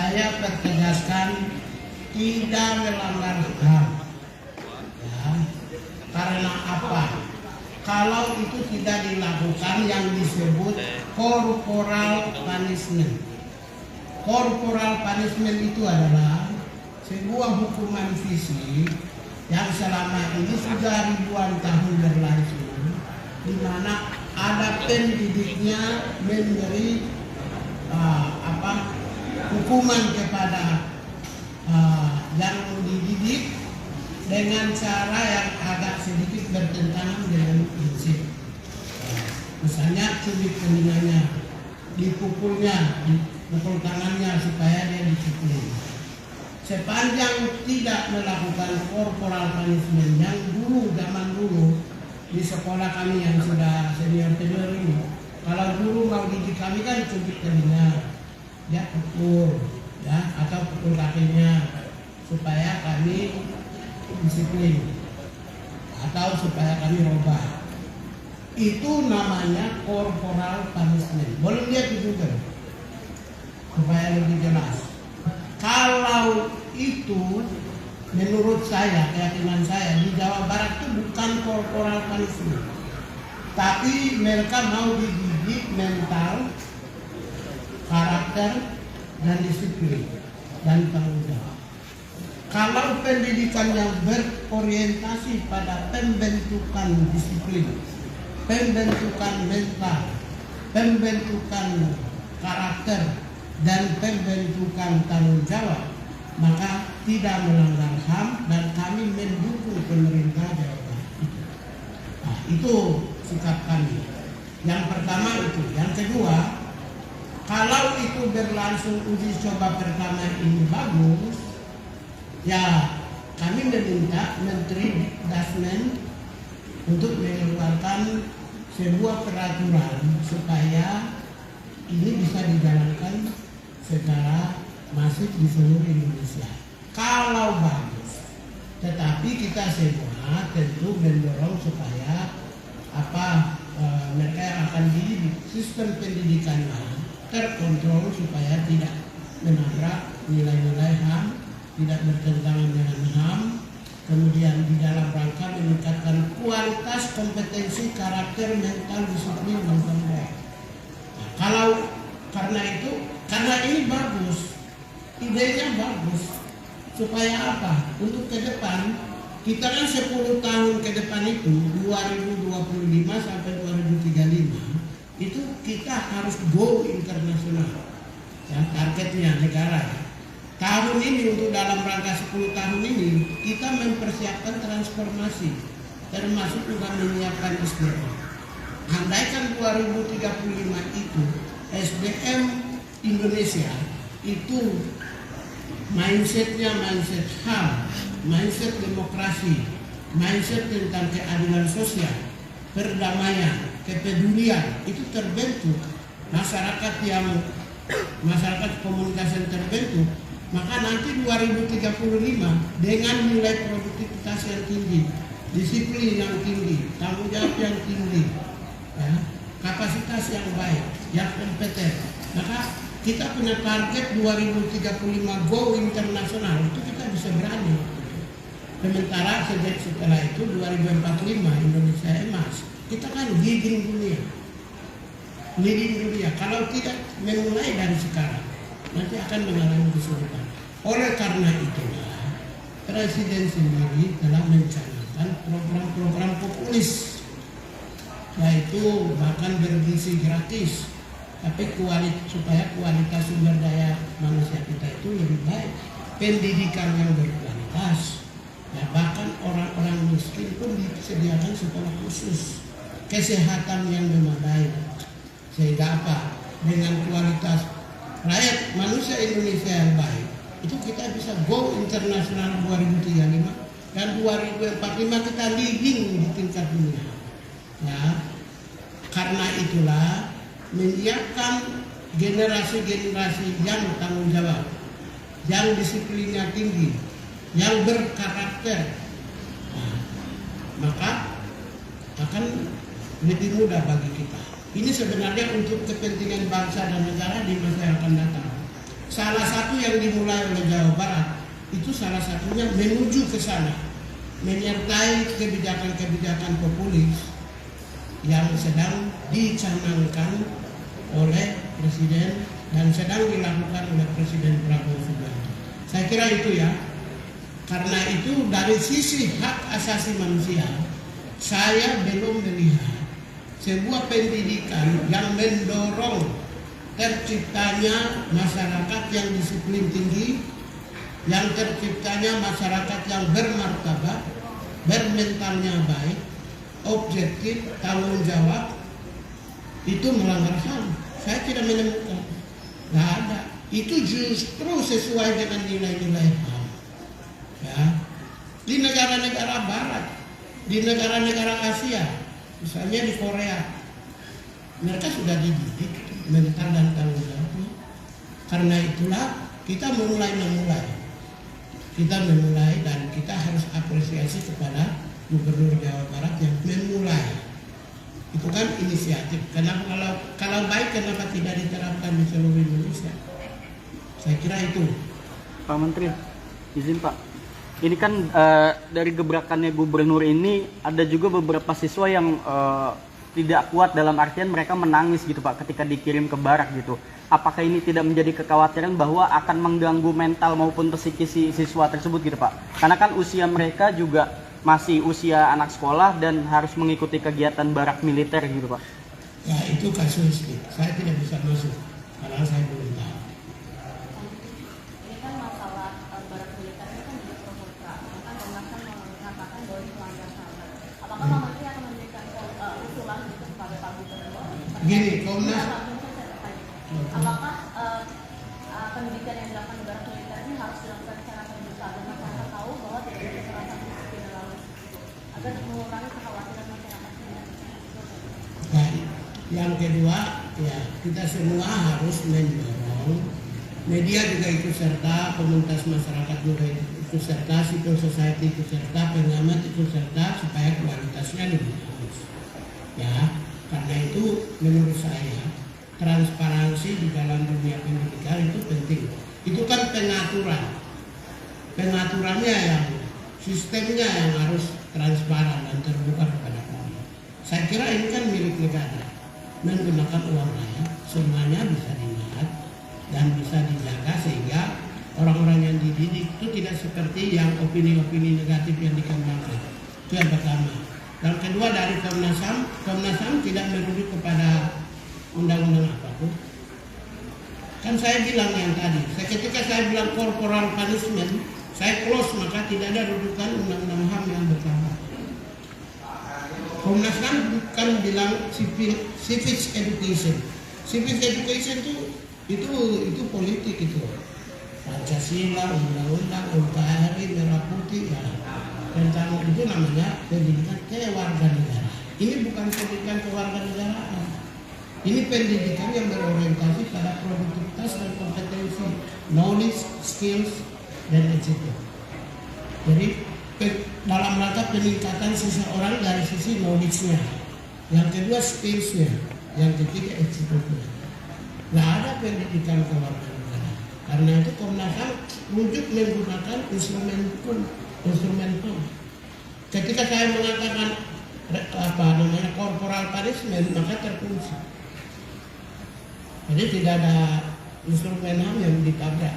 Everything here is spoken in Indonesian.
saya pertegaskan tidak melanggar HAM. Ya. Karena apa? Kalau itu tidak dilakukan yang disebut corporal punishment. Corporal punishment itu adalah sebuah hukuman fisik yang selama ini sudah ribuan tahun berlangsung, di mana ada pendidiknya memberi hukuman kepada yang dididik dengan cara yang agak sedikit bertentangan dengan prinsip. Misalnya cubit telinganya, dipukulnya, dipukul tangannya supaya dia disiplin. Sepanjang tidak melakukan corporal punishment yang dulu, zaman dulu di sekolah kami yang sudah senior ini, kalau guru mau didik kami kan cubit telinga, dia pukul, ya, atau pukul kakinya supaya kami disiplin atau supaya kami robah. Itu namanya corporal punishment. Boleh lihat di Google supaya lebih jelas. Kalau itu menurut saya, keyakinan saya, di Jawa Barat itu bukan corporal punishment, tapi mereka mau dididik mental, karakter, dan disiplin dan tanggung jawab. Kalau pendidikan yang berorientasi pada pembentukan disiplin, pembentukan mental, pembentukan karakter, dan pembentukan tanggung jawab, maka tidak melanggar HAM dan kami mendukung pemerintah Jawa Barat. Nah, itu sikap kami. Yang pertama itu. Yang kedua, kalau itu berlangsung uji coba pertama ini bagus, ya kami meminta Menteri Dasmen untuk mengeluarkan sebuah peraturan supaya ini bisa dijalankan secara masif di seluruh Indonesia. Kalau bagus, tetapi kita semua tentu mendorong supaya mereka yang akan dididik, sistem pendidikannya terkontrol supaya tidak menabrak nilai-nilai HAM, tidak bertentangan dengan HAM, kemudian di dalam rangka meningkatkan kualitas kompetensi karakter mental disiplin dan tanggung jawab. Karena ini bagus, idenya bagus, supaya apa? Untuk ke depan, kita kan 10 tahun ke depan itu, 2025 sampai 2035, itu kita harus go internasional. Ya, targetnya negara. Tahun ini untuk dalam rangka 10 tahun ini, kita mempersiapkan transformasi, termasuk juga menyiapkan SDM. Andaikan 2035 itu SDM Indonesia itu mindsetnya mindset HAM, mindset demokrasi, mindset tentang keadilan sosial, perdamaian, kepedulian, itu terbentuk, masyarakat komunitas yang terbentuk, maka nanti 2035 dengan nilai produktivitas yang tinggi, disiplin yang tinggi, tanggung jawab yang tinggi, ya, kapasitas yang baik, yang kompeten, maka kita punya target 2035 go internasional, itu kita bisa berani. Sementara setelah itu 2045 Indonesia emas, kita kan leading dunia. Kalau tidak memulai dari sekarang, nanti akan mengalami kesulitan. Oleh karena itulah Presiden sendiri telah mencanangkan program-program populis, yaitu bahkan bergizi gratis, tapi supaya kualitas sumber daya manusia kita itu lebih baik, pendidikan yang berkualitas, ya, bahkan orang-orang miskin pun disediakan sekolah khusus, kesehatan yang memadai, sehingga apa? Dengan kualitas rakyat manusia Indonesia yang baik, itu kita bisa go internasional 2035 dan 2045 kita leading di tingkat dunia. Ya, karena itulah menyiapkan generasi-generasi yang tanggung jawab, yang disiplinnya tinggi, yang berkarakter, maka akan lebih mudah bagi kita. Ini sebenarnya untuk kepentingan bangsa dan negara di masa yang akan datang. salah satu yang dimulai oleh Jawa Barat itu salah satunya menuju ke sana, menyertai kebijakan-kebijakan populis yang sedang dicanangkan oleh Presiden dan sedang dilakukan oleh Presiden Prabowo Subianto. Saya kira itu ya. Karena itu dari sisi hak asasi manusia, saya belum melihat sebuah pendidikan yang mendorong terciptanya masyarakat yang disiplin tinggi, yang terciptanya masyarakat yang bermartabat, bermentalnya baik, objektif, tanggung jawab, itu melanggar HAM. Saya tidak menemukan. Nggak ada. Itu justru sesuai dengan nilai-nilai HAM. Ya. Di negara-negara Barat, di negara-negara Asia, misalnya di Korea, mereka sudah dididik mental dan tanggung jawabnya. Karena itulah kita memulai dan kita harus apresiasi kepada Gubernur Jawa Barat yang memulai. Itu kan inisiatif. Kenapa kalau baik kenapa tidak diterapkan di seluruh Indonesia? Saya kira itu. Pak Menteri, izin Pak. Ini kan dari gebrakannya gubernur ini ada juga beberapa siswa yang tidak kuat, dalam artian mereka menangis gitu Pak ketika dikirim ke barak gitu. Apakah ini tidak menjadi kekhawatiran bahwa akan mengganggu mental maupun psikis siswa tersebut gitu Pak? Karena kan usia mereka juga masih usia anak sekolah dan harus mengikuti kegiatan barak militer gitu Pak. Ya itu kasusnya, saya tidak bisa masuk karena saya belum tahu. Ini kan masalah barak militer ini kan juga pro kontra, bahkan Komnas HAM mengatakan bahwa ini melanggar HAM. Apakah Pak Menteri akan memberikan usulan gitu kepada Pak Gubernur? Gini, Komnas. Apakah pendidikan yang dilakukan di barak militer ini harus dilakukan secara terbuka agar masyarakat tahu bahwa tidak ada kekerasan fisik di dalam agar mengurangi kekhawatiran masyarakat? Nah, yang kedua, ya kita semua harus mendorong, media juga ikut serta, komunitas masyarakat juga ikut serta, civil society ikut serta, pengamat ikut serta supaya kualitasnya lebih bagus. Ya, karena itu menurut saya transparansi di dalam dunia pendidikan itu penting. Itu kan pengaturannya yang sistemnya yang harus transparan dan terbuka kepada publik. Saya kira ini kan milik negara, menggunakan uang rakyat, semuanya bisa dilihat dan bisa dijaga sehingga orang-orang yang dididik itu tidak seperti yang opini-opini negatif yang dikembangkan. Itu yang pertama. Yang kedua dari Komnas HAM tidak merujuk kepada undang-undang apapun. Kan saya bilang yang tadi, ketika saya bilang corporal punishment, saya close, maka tidak ada rujukan undang-undang HAM yang berkata. Komnas HAM bukan bilang civic education. Civic education itu politik itu. Pancasila, undang-undang, NKRI, merah putih, ya. Tentang itu namanya pendidikan kewarganegaraan. Ini bukan pendidikan kewarganegaraan. Ini pendidikan yang berorientasi pada produktivitas dan kompetensi, knowledge, skills, dan etc. Jadi dalam rangka peningkatan seseorang dari sisi knowledge-nya, yang kedua skills-nya, yang ketiga etc. Nggak ada pendidikan kewarganegaraan. Karena itu Komnas HAM rujuk menggunakan instrumen hukum. Ketika saya mengatakan corporal punishment, maka terkunci. Jadi tidak ada instrumen HAM yang ditabrak.